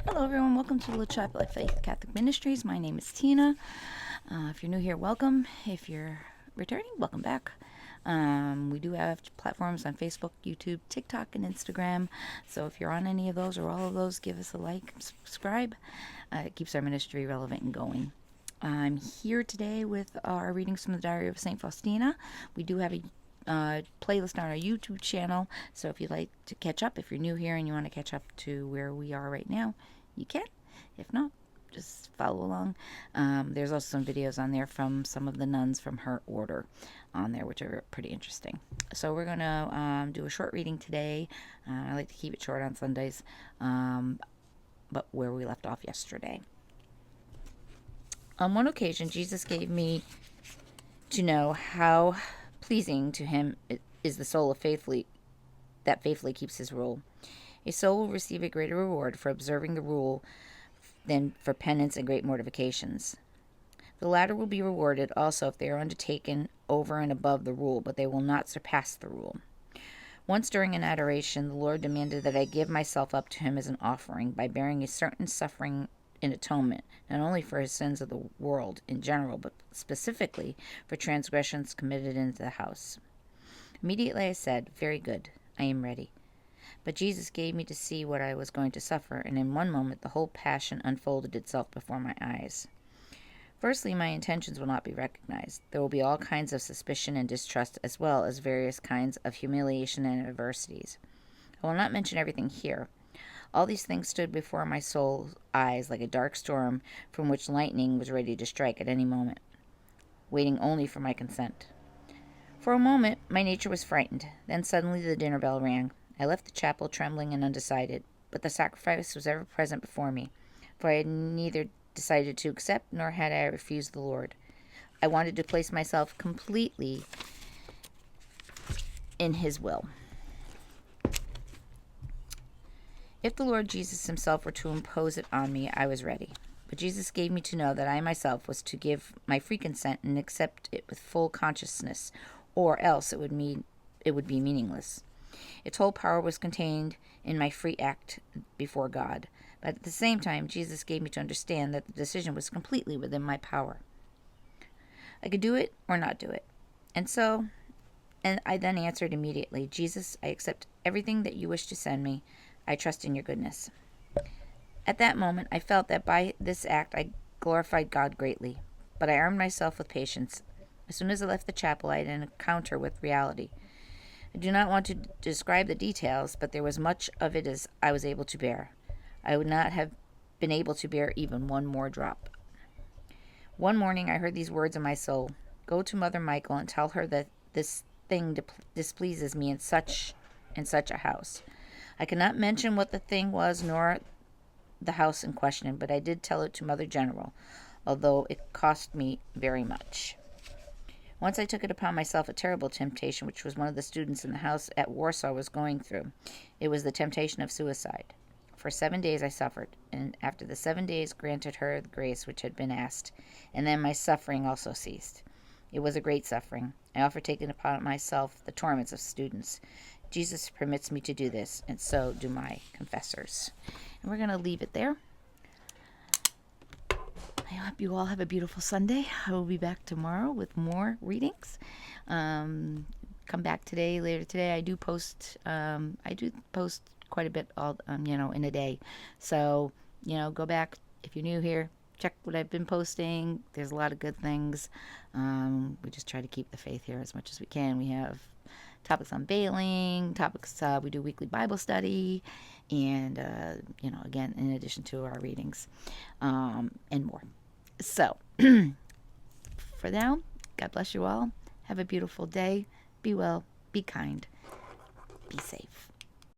Hello, everyone. Welcome to the Chapel of Faith Catholic Ministries. My name is Tina. If you're new here, welcome. If you're returning, welcome back. We do have platforms on Facebook, YouTube, TikTok, and Instagram. So if you're on any of those or all of those, give us a like, subscribe. It keeps our ministry relevant and going. I'm here today with our readings from the Diary of St Faustina. We do have a playlist on our YouTube channel, so if you'd like to catch up, if you're new here and you want to catch up to where we are right now, you can. If not, just follow along. There's also some videos on there from some of the nuns from her order on there, which are pretty interesting. So we're going to do a short reading today. I like to keep it short on Sundays, but where we left off yesterday. On one occasion, Jesus gave me to know how pleasing to him is the soul that faithfully keeps his rule. A soul will receive a greater reward for observing the rule than for penance and great mortifications. The latter will be rewarded also if they are undertaken over and above the rule, but they will not surpass the rule. Once during an adoration, the Lord demanded that I give myself up to him as an offering by bearing a certain suffering in atonement, not only for his sins of the world in general, but specifically for transgressions committed in the house. Immediately I said, "Very good, I am ready." But Jesus gave me to see what I was going to suffer, and in one moment the whole passion unfolded itself before my eyes. Firstly, my intentions will not be recognized. There will be all kinds of suspicion and distrust, as well as various kinds of humiliation and adversities. I will not mention everything here. All these things stood before my soul's eyes like a dark storm from which lightning was ready to strike at any moment, waiting only for my consent. For a moment, my nature was frightened. Then suddenly the dinner bell rang. I left the chapel trembling and undecided, but the sacrifice was ever present before me, for I had neither decided to accept nor had I refused the Lord. I wanted to place myself completely in his will. If the Lord Jesus himself were to impose it on me, I was ready. But Jesus gave me to know that I myself was to give my free consent and accept it with full consciousness, or else it would be meaningless. Its whole power was contained in my free act before God. But at the same time, Jesus gave me to understand that the decision was completely within my power. I could do it or not do it. And I then answered immediately, "Jesus, I accept everything that you wish to send me. I trust in your goodness." At that moment, I felt that by this act I glorified God greatly, but I armed myself with patience. As soon as I left the chapel, I had an encounter with reality. I do not want to describe the details, but there was much of it as I was able to bear. I would not have been able to bear even one more drop. One morning I heard these words in my soul: "Go to Mother Michael and tell her that this thing displeases me in such and such a house." I cannot mention what the thing was nor the house in question, but I did tell it to Mother General, although it cost me very much. Once I took it upon myself a terrible temptation, which was one of the students in the house at Warsaw was going through. It was the temptation of suicide. For 7 days I suffered, and after the 7 days granted her the grace which had been asked, and then my suffering also ceased. It was a great suffering. I offer taking upon myself the torments of students. Jesus permits me to do this, and so do my confessors. And we're going to leave it there. I hope you all have a beautiful Sunday. I will be back tomorrow with more readings. Come back later today. I do post quite a bit in a day. So, go back if you're new here. Check what I've been posting. There's a lot of good things. We just try to keep the faith here as much as we can. We have topics on bailing, we do weekly Bible study, and, again, in addition to our readings, and more. So, for now, God bless you all. Have a beautiful day. Be well, be kind, be safe.